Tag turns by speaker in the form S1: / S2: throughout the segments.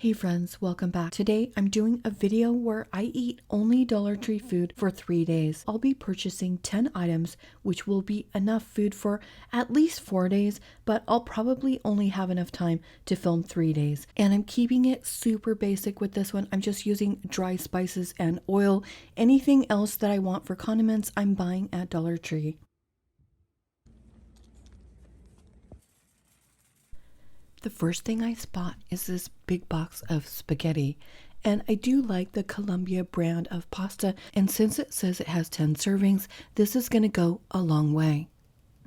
S1: Hey friends, welcome back. Today I'm doing a video where I eat only Dollar Tree food for 3 days. I'll be purchasing 10 items, which will be enough food for at least 4 days, but I'll probably only have enough time to film 3 days. And I'm keeping it super basic with this one. I'm just using dry spices and oil. Anything else that I want for condiments, I'm buying at Dollar Tree. The first thing I spot is this big box of spaghetti, and I do like the Columbia brand of pasta, and since it says it has 10 servings, this is going to go a long way.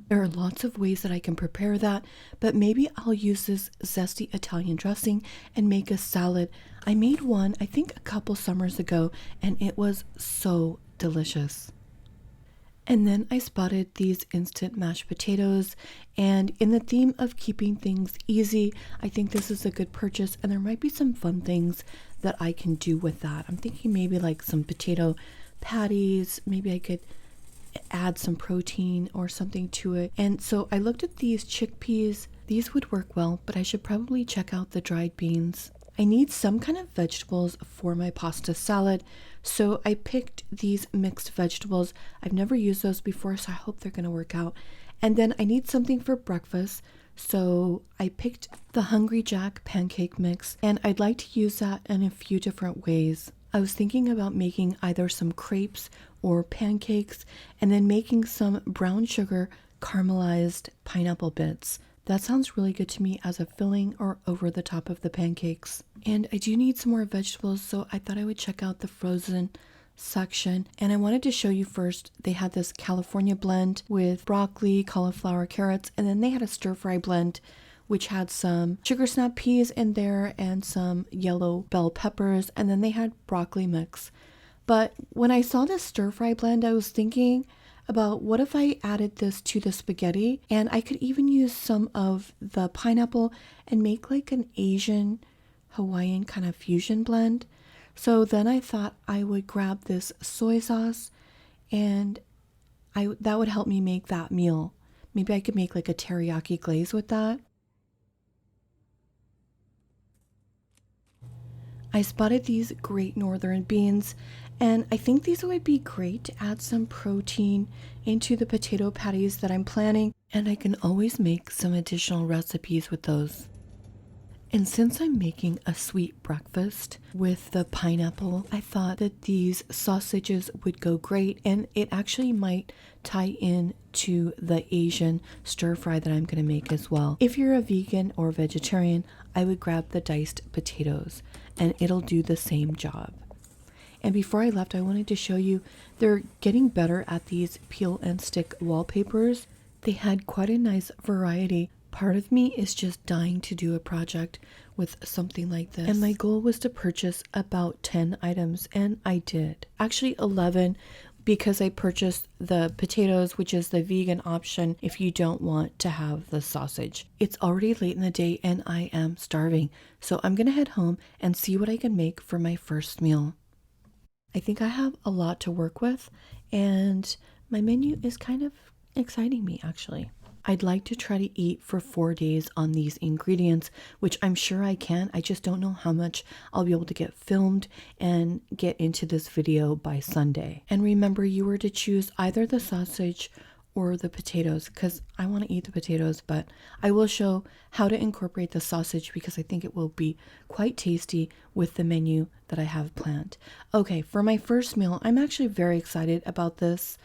S1: There are lots of ways that I can prepare that, but maybe I'll use this zesty Italian dressing and make a salad. I made one, I think a couple summers ago, and it was so delicious. And then I spotted these instant mashed potatoes, and in the theme of keeping things easy, I think this is a good purchase, and there might be some fun things that I can do with that. I'm thinking maybe like some potato patties, maybe I could add some protein or something to it. And so I looked at these chickpeas. These would work well, but I should probably check out the dried beans. I need some kind of vegetables for my pasta salad, so I picked these mixed vegetables. I've never used those before, so I hope they're going to work out. And then I need something for breakfast, so I picked the Hungry Jack pancake mix, and I'd like to use that in a few different ways. I was thinking about making either some crepes or pancakes, and then making some brown sugar caramelized pineapple bits. That sounds really good to me as a filling or over the top of the pancakes. And I do need some more vegetables, so I thought I would check out the frozen section. And I wanted to show you first, they had this California blend with broccoli, cauliflower, carrots, and then they had a stir-fry blend which had some sugar snap peas in there and some yellow bell peppers, and then they had broccoli mix. But when I saw this stir-fry blend, I was thinking about what if I added this to the spaghetti, and I could even use some of the pineapple and make like an Asian Hawaiian kind of fusion blend. So then I thought I would grab this soy sauce, and that would help me make that meal. Maybe I could make like a teriyaki glaze with that. I spotted these Great Northern beans, and I think these would be great to add some protein into the potato patties that I'm planning, and I can always make some additional recipes with those. And since I'm making a sweet breakfast with the pineapple, I thought that these sausages would go great, and it actually might tie in to the Asian stir fry that I'm going to make as well. If you're a vegan or vegetarian, I would grab the diced potatoes, and it'll do the same job. And before I left, I wanted to show you, they're getting better at these peel and stick wallpapers. They had quite a nice variety. Part of me is just dying to do a project with something like this. And my goal was to purchase about 10 items, and I did. Actually 11, because I purchased the potatoes, which is the vegan option if you don't want to have the sausage. It's already late in the day and I am starving, so I'm gonna head home and see what I can make for my first meal. I think I have a lot to work with, and my menu is kind of exciting me actually. I'd like to try to eat for 4 days on these ingredients, which I'm sure I can. I just don't know how much I'll be able to get filmed and get into this video by Sunday. And remember, you were to choose either the sausage or the potatoes, because I want to eat the potatoes, but I will show how to incorporate the sausage because I think it will be quite tasty with the menu that I have planned. Okay, for my first meal, I'm actually very excited about this.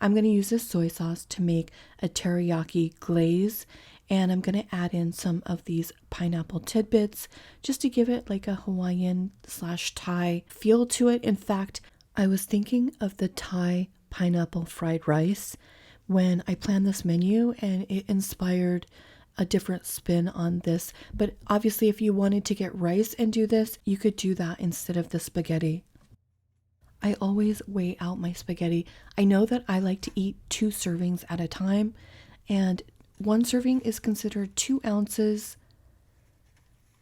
S1: I'm going to use this soy sauce to make a teriyaki glaze, and I'm going to add in some of these pineapple tidbits just to give it like a Hawaiian/Thai feel to it. In fact, I was thinking of the Thai pineapple fried rice when I planned this menu, and it inspired a different spin on this. But obviously, if you wanted to get rice and do this, you could do that instead of the spaghetti. I always weigh out my spaghetti. I know that I like to eat 2 servings at a time, and 1 serving is considered 2 ounces.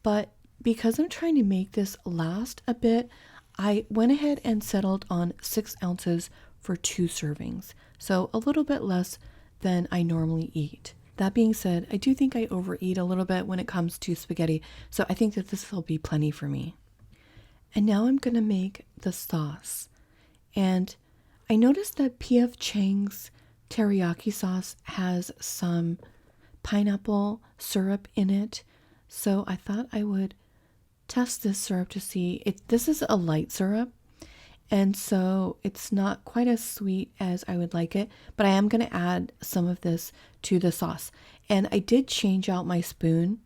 S1: But because I'm trying to make this last a bit, I went ahead and settled on 6 ounces for 2 servings. So a little bit less than I normally eat. That being said, I do think I overeat a little bit when it comes to spaghetti, so I think that this will be plenty for me. And now I'm going to make the sauce. And I noticed that P.F. Chang's teriyaki sauce has some pineapple syrup in it, so I thought I would test this syrup to see. This is a light syrup, and so it's not quite as sweet as I would like it, but I am going to add some of this to the sauce. And I did change out my spoon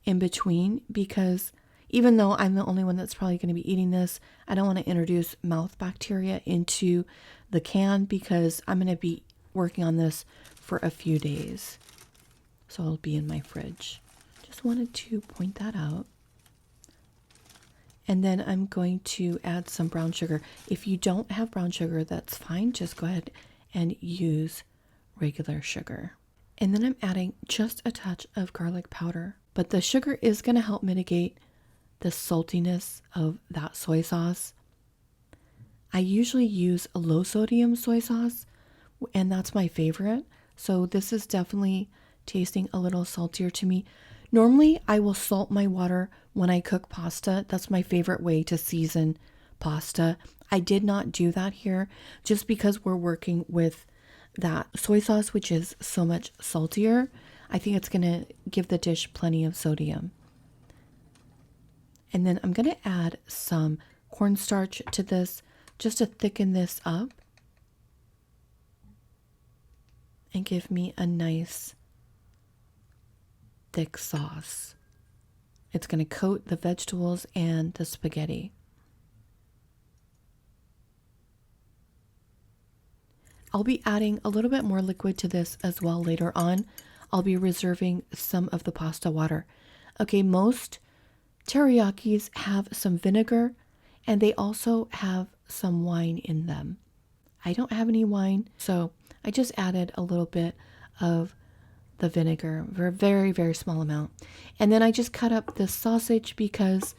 S1: in between because even though I'm the only one that's probably going to be eating this, I don't want to introduce mouth bacteria into the can because I'm going to be working on this for a few days. So it'll be in my fridge. Just wanted to point that out. And then I'm going to add some brown sugar. If you don't have brown sugar, that's fine. Just go ahead and use regular sugar. And then I'm adding just a touch of garlic powder. But the sugar is going to help mitigate the saltiness of that soy sauce. I usually use a low sodium soy sauce, and that's my favorite. So this is definitely tasting a little saltier to me. Normally, I will salt my water when I cook pasta. That's my favorite way to season pasta. I did not do that here just because we're working with that soy sauce, which is so much saltier. I think it's going to give the dish plenty of sodium. And then I'm going to add some cornstarch to this just to thicken this up and give me a nice thick sauce. It's going to coat the vegetables and the spaghetti. I'll be adding a little bit more liquid to this as well later on. I'll be reserving some of the pasta water. Okay, most teriyakis have some vinegar and they also have some wine in them. I don't have any wine, so I just added a little bit of the vinegar, a very, very small amount. And then I just cut up this sausage because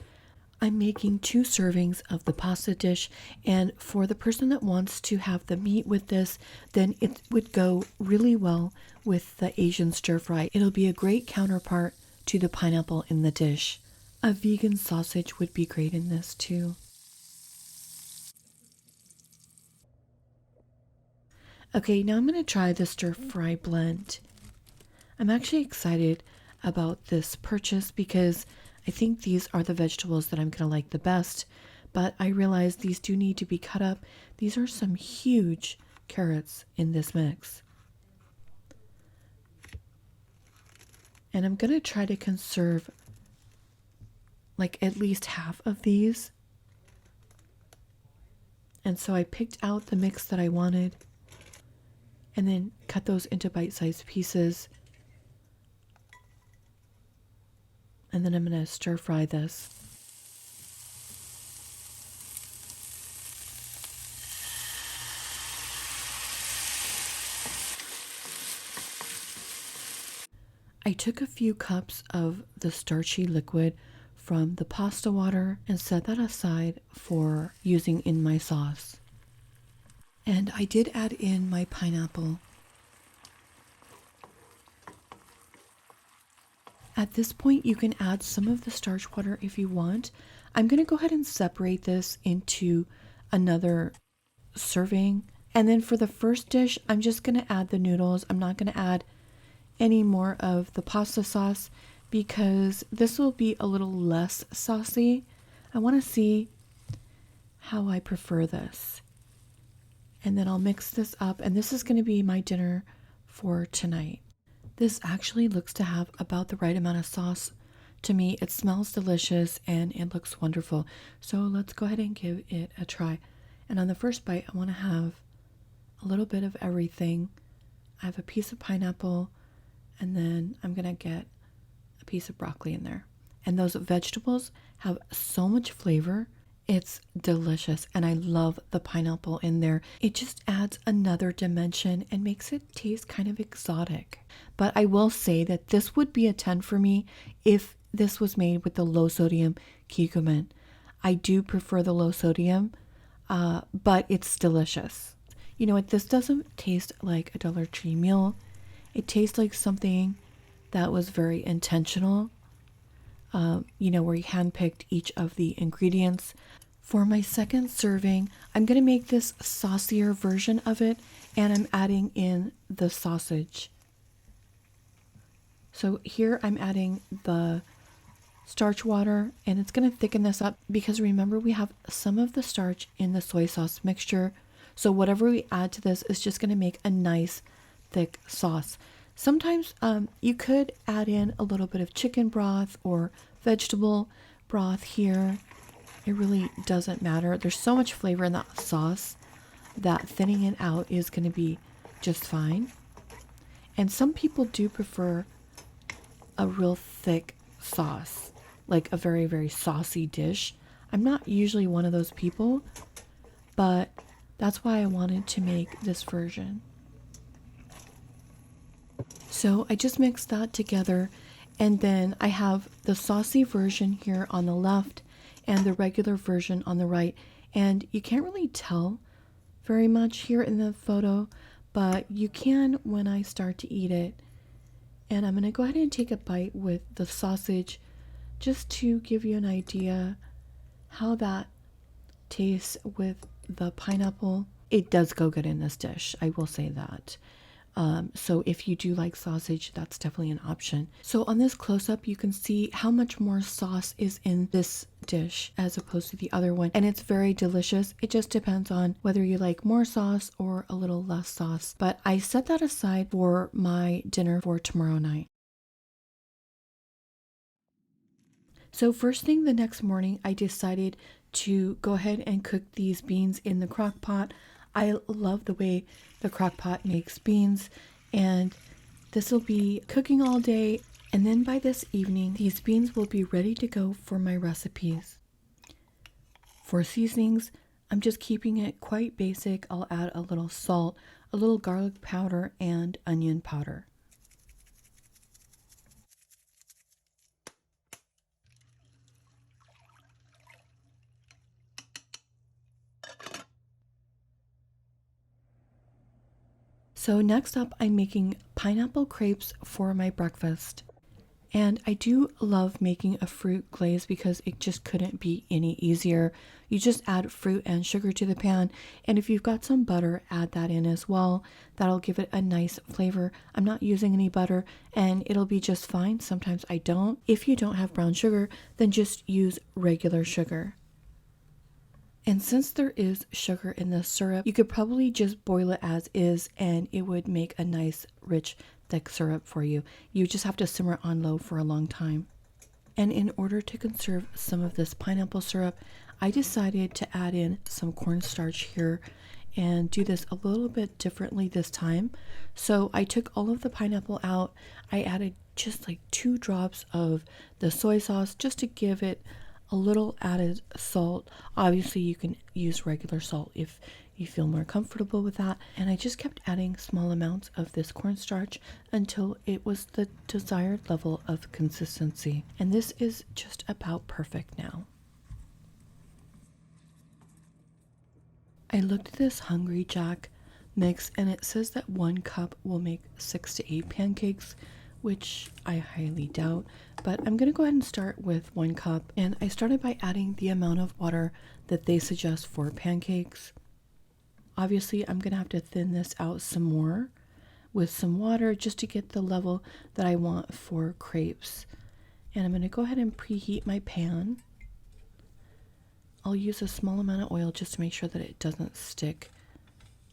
S1: I'm making 2 servings of the pasta dish. And for the person that wants to have the meat with this, then it would go really well with the Asian stir fry. It'll be a great counterpart to the pineapple in the dish. A vegan sausage would be great in this too. Okay, now I'm going to try the stir fry blend. I'm actually excited about this purchase because I think these are the vegetables that I'm going to like the best, but I realize these do need to be cut up. These are some huge carrots in this mix. And I'm going to try to conserve like at least half of these. And so I picked out the mix that I wanted and then cut those into bite-sized pieces. And then I'm going to stir fry this. I took a few cups of the starchy liquid from the pasta water and set that aside for using in my sauce. And I did add in my pineapple. At this point, you can add some of the starch water if you want. I'm going to go ahead and separate this into another serving. And then for the first dish, I'm just going to add the noodles. I'm not going to add any more of the pasta sauce because this will be a little less saucy. I want to see how I prefer this. And then I'll mix this up. And this is going to be my dinner for tonight. This actually looks to have about the right amount of sauce to me. It smells delicious and it looks wonderful. So let's go ahead and give it a try. And on the first bite, I want to have a little bit of everything. I have a piece of pineapple and then I'm going to get a piece of broccoli in there. And those vegetables have so much flavor. It's delicious and I love the pineapple in there. It just adds another dimension and makes it taste kind of exotic. But I will say that this would be a 10 for me if this was made with the low sodium curcumin. I do prefer the low sodium, but it's delicious. You know what? This doesn't taste like a Dollar Tree meal. It tastes like something that was very intentional, where you handpicked each of the ingredients. For my second serving, I'm going to make this saucier version of it, and I'm adding in the sausage. So here I'm adding the starch water, and it's going to thicken this up because remember we have some of the starch in the soy sauce mixture. So whatever we add to this is just going to make a nice thick sauce. Sometimes you could add in a little bit of chicken broth or vegetable broth here. It really doesn't matter. There's so much flavor in that sauce that thinning it out is going to be just fine. And some people do prefer a real thick sauce, like a very, very saucy dish. I'm not usually one of those people, but that's why I wanted to make this version. So I just mixed that together, and then I have the saucy version here on the left and the regular version on the right. And you can't really tell very much here in the photo, but you can when I start to eat it. And I'm going to go ahead and take a bite with the sausage just to give you an idea how that tastes with the pineapple. It does go good in this dish, I will say that. So if you do like sausage, that's definitely an option. So on this close-up, you can see how much more sauce is in this dish as opposed to the other one. And it's very delicious. It just depends on whether you like more sauce or a little less sauce. But I set that aside for my dinner for tomorrow night. So first thing the next morning, I decided to go ahead and cook these beans in the crock pot. I love the way the crock pot makes beans, and this will be cooking all day. And then by this evening, these beans will be ready to go for my recipes. For seasonings, I'm just keeping it quite basic. I'll add a little salt, a little garlic powder, and onion powder. So next up, I'm making pineapple crepes for my breakfast. And I do love making a fruit glaze because it just couldn't be any easier. You just add fruit and sugar to the pan, and if you've got some butter, add that in as well. That'll give it a nice flavor. I'm not using any butter, and it'll be just fine. Sometimes I don't. If you don't have brown sugar, then just use regular sugar. And since there is sugar in the syrup, you could probably just boil it as is, and it would make a nice, rich, thick syrup for you. You just have to simmer it on low for a long time. And in order to conserve some of this pineapple syrup, I decided to add in some cornstarch here and do this a little bit differently this time. So I took all of the pineapple out. I added just like 2 drops of the soy sauce just to give it a little added salt. Obviously you can use regular salt if you feel more comfortable with that. And I just kept adding small amounts of this cornstarch until it was the desired level of consistency. And this is just about perfect now. I looked at this Hungry Jack mix, and it says that 1 cup will make 6 to 8 pancakes, which I highly doubt, but I'm going to go ahead and start with 1 cup. And I started by adding the amount of water that they suggest for pancakes. Obviously, I'm going to have to thin this out some more with some water just to get the level that I want for crepes. And I'm going to go ahead and preheat my pan. I'll use a small amount of oil just to make sure that it doesn't stick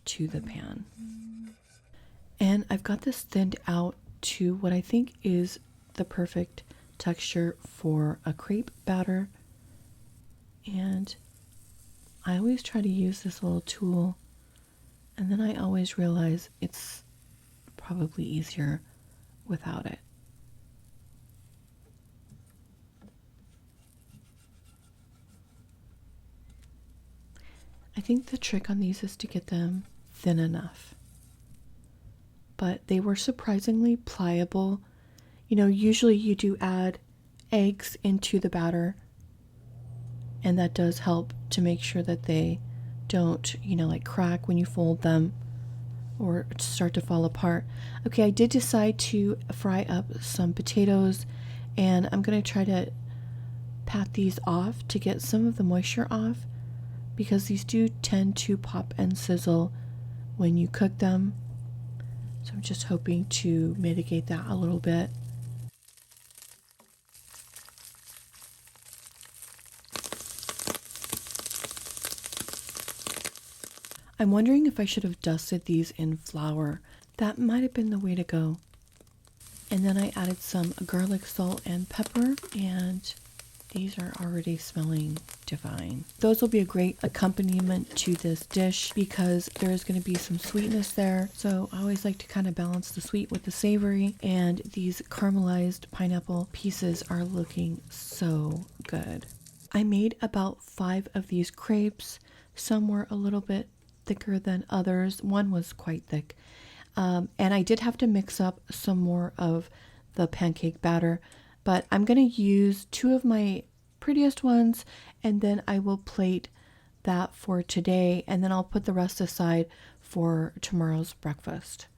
S1: to the pan. And I've got this thinned out to what I think is the perfect texture for a crepe batter. And I always try to use this little tool, and then I always realize it's probably easier without it. I think the trick on these is to get them thin enough. But they were surprisingly pliable. You know, usually you do add eggs into the batter, and that does help to make sure that they don't, like crack when you fold them. or start to fall apart. Okay, I did decide to fry up some potatoes, and I'm going to try to pat these off to get some of the moisture off, because these do tend to pop and sizzle when you cook them. So I'm just hoping to mitigate that a little bit. I'm wondering if I should have dusted these in flour. That might have been the way to go. And then I added some garlic, salt, and pepper, and these are already smelling divine. Those will be a great accompaniment to this dish because there is going to be some sweetness there. So I always like to kind of balance the sweet with the savory, and these caramelized pineapple pieces are looking so good. I made about 5 of these crepes. Some were a little bit thicker than others. One was quite thick. And I did have to mix up some more of the pancake batter, but I'm going to use 2 of my prettiest ones, and then I will plate that for today, and then I'll put the rest aside for tomorrow's breakfast.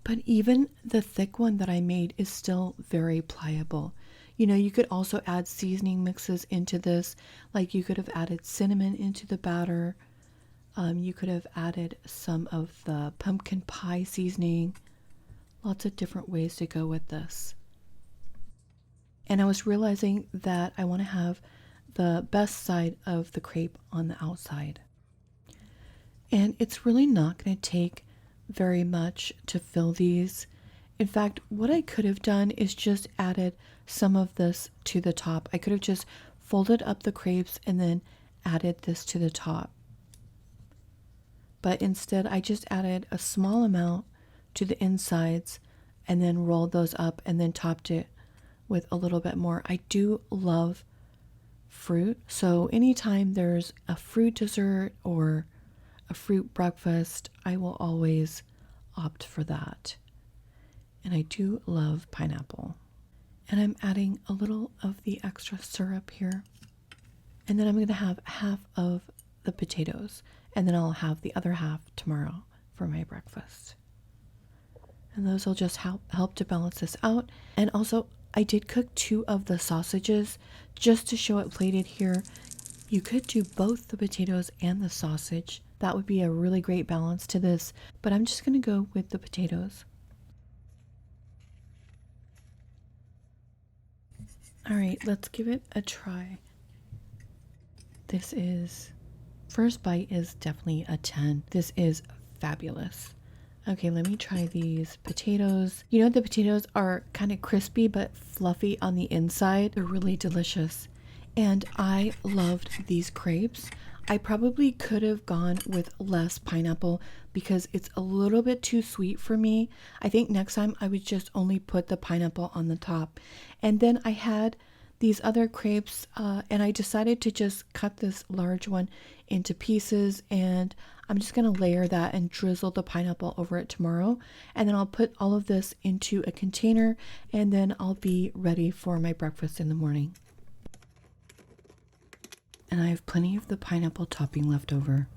S1: But even the thick one that I made is still very pliable. You know, you could also add seasoning mixes into this, like you could have added cinnamon into the batter. You could have added some of the pumpkin pie seasoning. Lots of different ways to go with this. And I was realizing that I want to have the best side of the crepe on the outside. And it's really not going to take very much to fill these. In fact, what I could have done is just added some of this to the top. I could have just folded up the crepes and then added this to the top. But instead, I just added a small amount to the insides and then rolled those up and then topped it with a little bit more. I do love fruit, so anytime there's a fruit dessert or a fruit breakfast, I will always opt for that. And I do love pineapple. And I'm adding a little of the extra syrup here. And then I'm going to have half of the potatoes, and then I'll have the other half tomorrow for my breakfast. And those will just help to balance this out. And also, I did cook 2 of the sausages just to show it plated here. You could do both the potatoes and the sausage. That would be a really great balance to this, but I'm just going to go with the potatoes. All right, let's give it a try. First bite is definitely a 10. This is fabulous. Okay, let me try these potatoes. You know, the potatoes are kind of crispy but fluffy on the inside. They're really delicious. And I loved these crepes. I probably could have gone with less pineapple because it's a little bit too sweet for me. I think next time I would just only put the pineapple on the top. And then I had these other crepes, and I decided to just cut this large one into pieces, and I'm just going to layer that and drizzle the pineapple over it tomorrow. And then I'll put all of this into a container, and then I'll be ready for my breakfast in the morning. And I have plenty of the pineapple topping left over.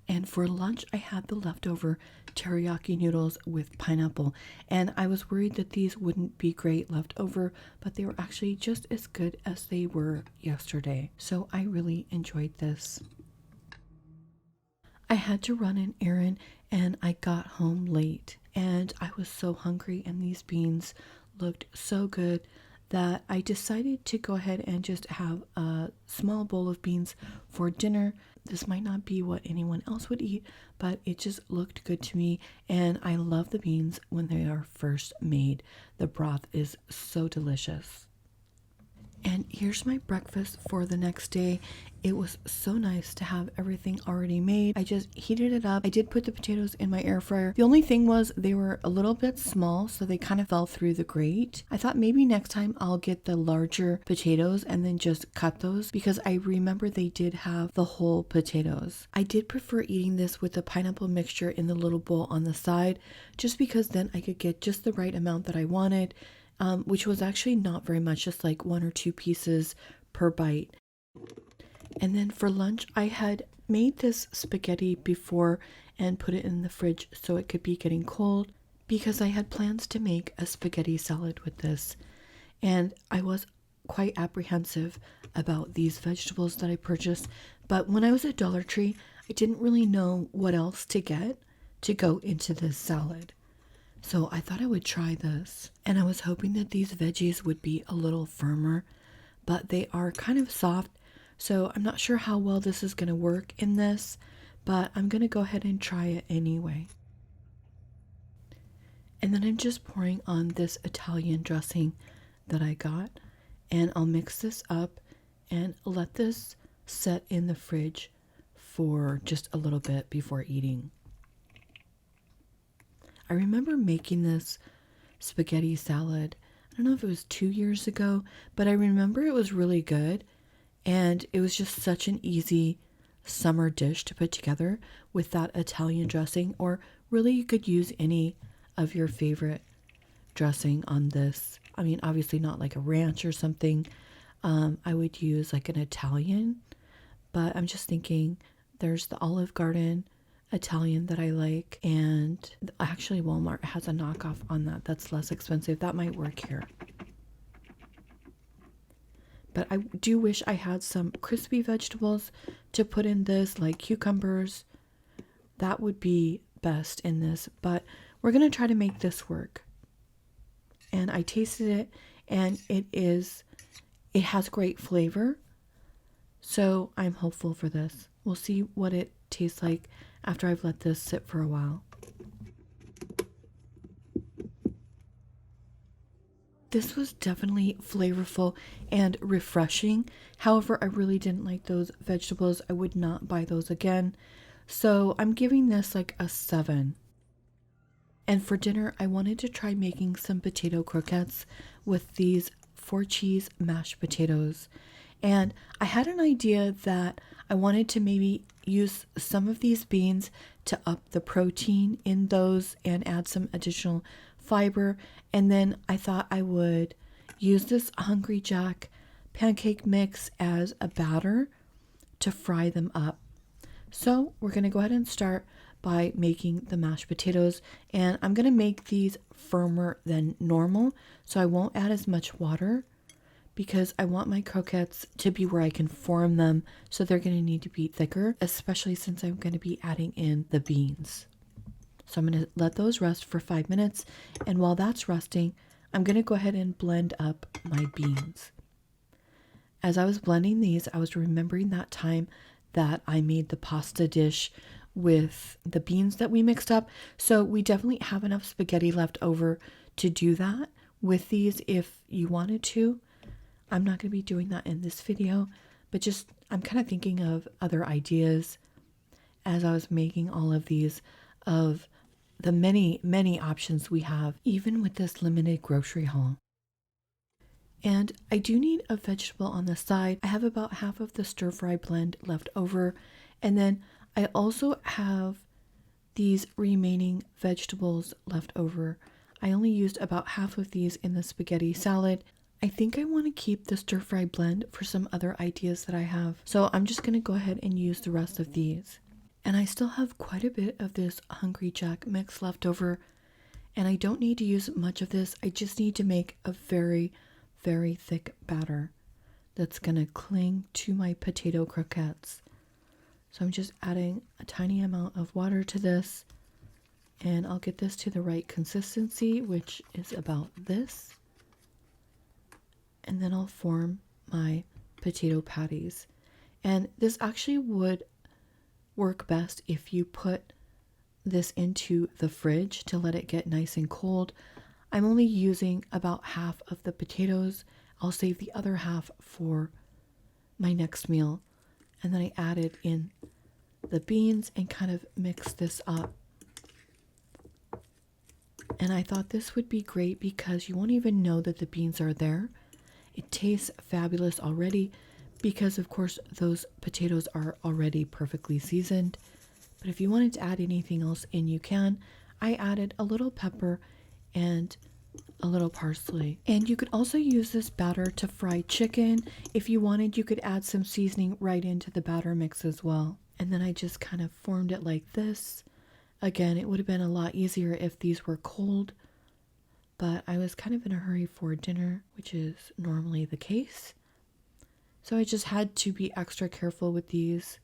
S1: And for lunch, I had the leftover teriyaki noodles with pineapple. And I was worried that these wouldn't be great left over, but they were actually just as good as they were yesterday. So I really enjoyed this. I had to run an errand and I got home late. And I was so hungry, and these beans looked so good that I decided to go ahead and just have a small bowl of beans for dinner. This might not be what anyone else would eat, but it just looked good to me, and I love the beans when they are first made. The broth is so delicious. And here's my breakfast for the next day. It was so nice to have everything already made. I just heated it up. I did put the potatoes in my air fryer. The only thing was they were a little bit small, so they kind of fell through the grate. I thought maybe next time I'll get the larger potatoes and then just cut those, because I remember they did have the whole potatoes. I did prefer eating this with the pineapple mixture in the little bowl on the side, just because then I could get just the right amount that I wanted. Which was actually not very much, just like 1 or 2 pieces per bite. And then for lunch, I had made this spaghetti before, and put it in the fridge so it could be getting cold, because I had plans to make a spaghetti salad with this. And I was quite apprehensive about these vegetables that I purchased, but when I was at Dollar Tree, I didn't really know what else to get to go into this salad. So I thought I would try this, and I was hoping that these veggies would be a little firmer, but they are kind of soft, so I'm not sure how well this is going to work in this, but I'm going to go ahead and try it anyway. And then I'm just pouring on this Italian dressing that I got, and I'll mix this up and let this set in the fridge for just a little bit before eating. I remember making this spaghetti salad, I don't know if it was 2 years ago, but I remember it was really good, and it was just such an easy summer dish to put together with that Italian dressing, or really you could use any of your favorite dressing on this. I mean, obviously not like a ranch or something. I would use like an Italian, but I'm just thinking there's the Olive Garden Italian that I like, and actually Walmart has a knockoff on that's less expensive. That might work here. But I do wish I had some crispy vegetables to put in this, like cucumbers. That would be best in this, but we're going to try to make this work. And I tasted it, and it has great flavor. So I'm hopeful for this. We'll see what it tastes like after I've let this sit for a while. This was definitely flavorful and refreshing. However, I really didn't like those vegetables. I would not buy those again. So I'm giving this like a 7. And for dinner, I wanted to try making some potato croquettes with these 4-cheese mashed potatoes. And I had an idea that I wanted to maybe use some of these beans to up the protein in those and add some additional fiber. And then I thought I would use this Hungry Jack pancake mix as a batter to fry them up. So we're going to go ahead and start by making the mashed potatoes, and I'm going to make these firmer than normal, so I won't add as much water because I want my croquettes to be where I can form them, so they're going to need to be thicker, especially since I'm going to be adding in the beans. So I'm going to let those rest for 5 minutes, and while that's resting, I'm going to go ahead and blend up my beans. As I was blending these, I was remembering that time that I made the pasta dish with the beans that we mixed up. So we definitely have enough spaghetti left over to do that with these if you wanted to. I'm not going to be doing that in this video, but just I'm kind of thinking of other ideas as I was making all of these, of the many options we have, even with this limited grocery haul. And I do need a vegetable on the side. I have about half of the stir-fry blend left over, and then I also have these remaining vegetables left over. I only used about half of these in the spaghetti salad. I think I want to keep the stir-fry blend for some other ideas that I have. So I'm just going to go ahead and use the rest of these. And I still have quite a bit of this Hungry Jack mix left over. And I don't need to use much of this. I just need to make a very, very thick batter that's going to cling to my potato croquettes. So I'm just adding a tiny amount of water to this, and I'll get this to the right consistency, which is about this. And then I'll form my potato patties. And this actually would work best if you put this into the fridge to let it get nice and cold. I'm only using about half of the potatoes. I'll save the other half for my next meal. And then I added in the beans and kind of mixed this up. And I thought this would be great because you won't even know that the beans are there. It tastes fabulous already because, of course, those potatoes are already perfectly seasoned. But if you wanted to add anything else in, you can. I added a little pepper and a little parsley. And you could also use this batter to fry chicken. If you wanted, you could add some seasoning right into the batter mix as well. And then I just kind of formed it like this. Again, it would have been a lot easier if these were cold, but I was kind of in a hurry for dinner, which is normally the case. So I just had to be extra careful with these.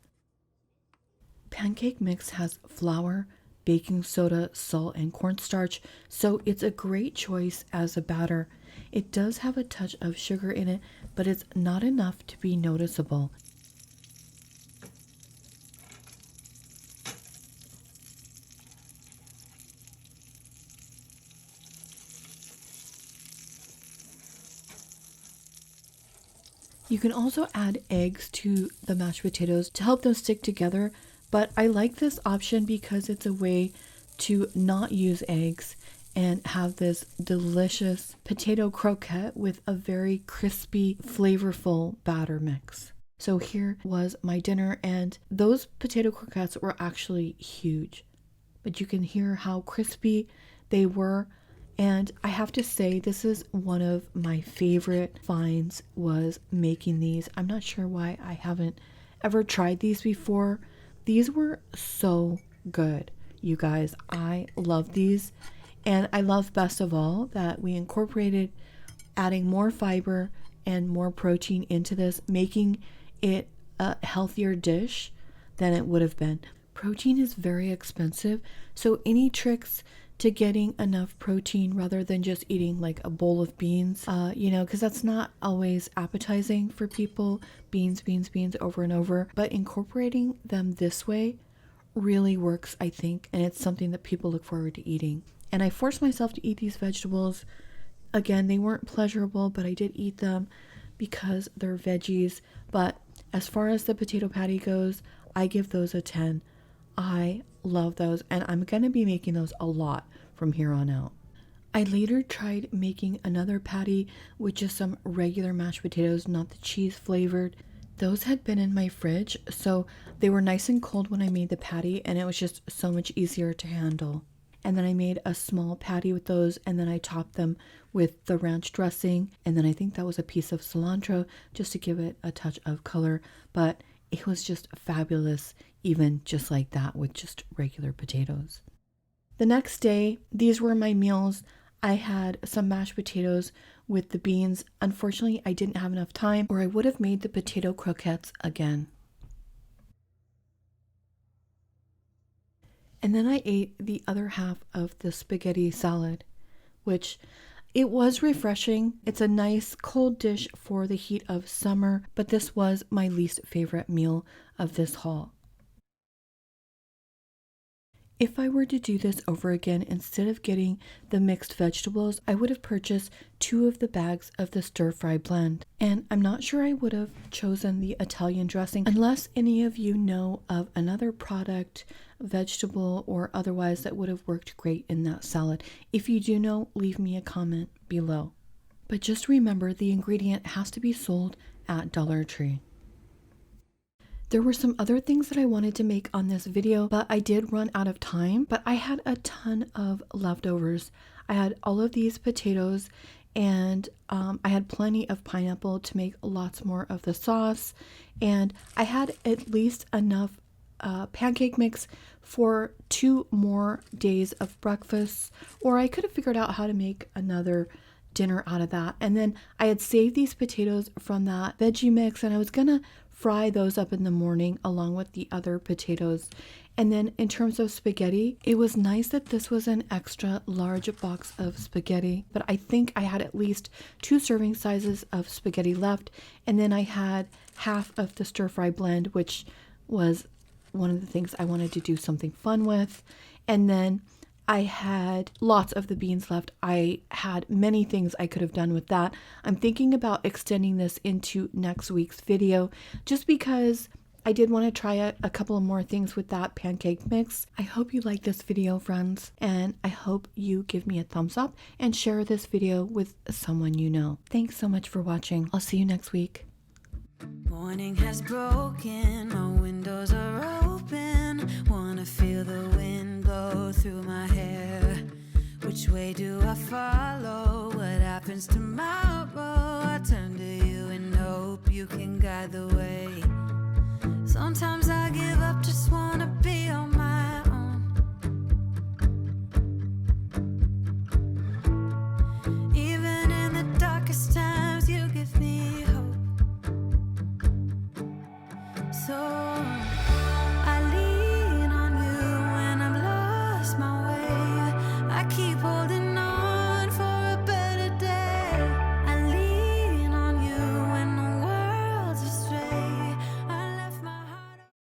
S1: Pancake mix has flour, baking soda, salt, and cornstarch, so it's a great choice as a batter. It does have a touch of sugar in it, but it's not enough to be noticeable. You can also add eggs to the mashed potatoes to help them stick together, but I like this option because it's a way to not use eggs and have this delicious potato croquette with a very crispy, flavorful batter mix. So here was my dinner, and those potato croquettes were actually huge, but you can hear how crispy they were. And I have to say, this is one of my favorite finds, was making these. I'm not sure why I haven't ever tried these before. These were so good, you guys. I love these. And I love best of all that we incorporated adding more fiber and more protein into this, making it a healthier dish than it would have been. Protein is very expensive, so any tricks to getting enough protein rather than just eating like a bowl of beans, because that's not always appetizing for people, beans over and over, but incorporating them this way really works, I think, and it's something that people look forward to eating. And I forced myself to eat these vegetables. Again, they weren't pleasurable, but I did eat them because they're veggies. But as far as the potato patty goes, I give those a 10. I love those, and I'm going to be making those a lot from here on out. I later tried making another patty with just some regular mashed potatoes, not the cheese flavored. Those had been in my fridge, so they were nice and cold when I made the patty, and it was just so much easier to handle. And then I made a small patty with those, and then I topped them with the ranch dressing, and then I think that was a piece of cilantro just to give it a touch of color, but it was just fabulous, even just like that with just regular potatoes. The next day, these were my meals. I had some mashed potatoes with the beans. Unfortunately, I didn't have enough time, or I would have made the potato croquettes again. And then I ate the other half of the spaghetti salad, which it was refreshing. It's a nice cold dish for the heat of summer, but this was my least favorite meal of this haul. If I were to do this over again, instead of getting the mixed vegetables, I would have purchased 2 of the bags of the stir-fry blend. And I'm not sure I would have chosen the Italian dressing unless any of you know of another product, vegetable or otherwise, that would have worked great in that salad. If you do know, leave me a comment below. But just remember, the ingredient has to be sold at Dollar Tree. There were some other things that I wanted to make on this video, but I did run out of time. But I had a ton of leftovers. I had all of these potatoes, and I had plenty of pineapple to make lots more of the sauce. And I had at least enough pancake mix for 2 more days of breakfast, or I could have figured out how to make another dinner out of that. And then I had saved these potatoes from that veggie mix, and I was gonna fry those up in the morning along with the other potatoes. And then in terms of spaghetti, it was nice that this was an extra large box of spaghetti, but I think I had at least 2 serving sizes of spaghetti left. And then I had half of the stir fry blend, which was one of the things I wanted to do something fun with. And then I had lots of the beans left. I had many things I could have done with that. I'm thinking about extending this into next week's video just because I did want to try a couple of more things with that pancake mix. I hope you like this video, friends, and I hope you give me a thumbs up and share this video with someone you know. Thanks so much for watching. I'll see you next week.
S2: Morning has broken, my windows are open. Wanna feel the wind blow through my hair. Which way do I follow? What happens tomorrow? I turn to you and hope you can guide the way. Sometimes I give up, just wanna be on my own. So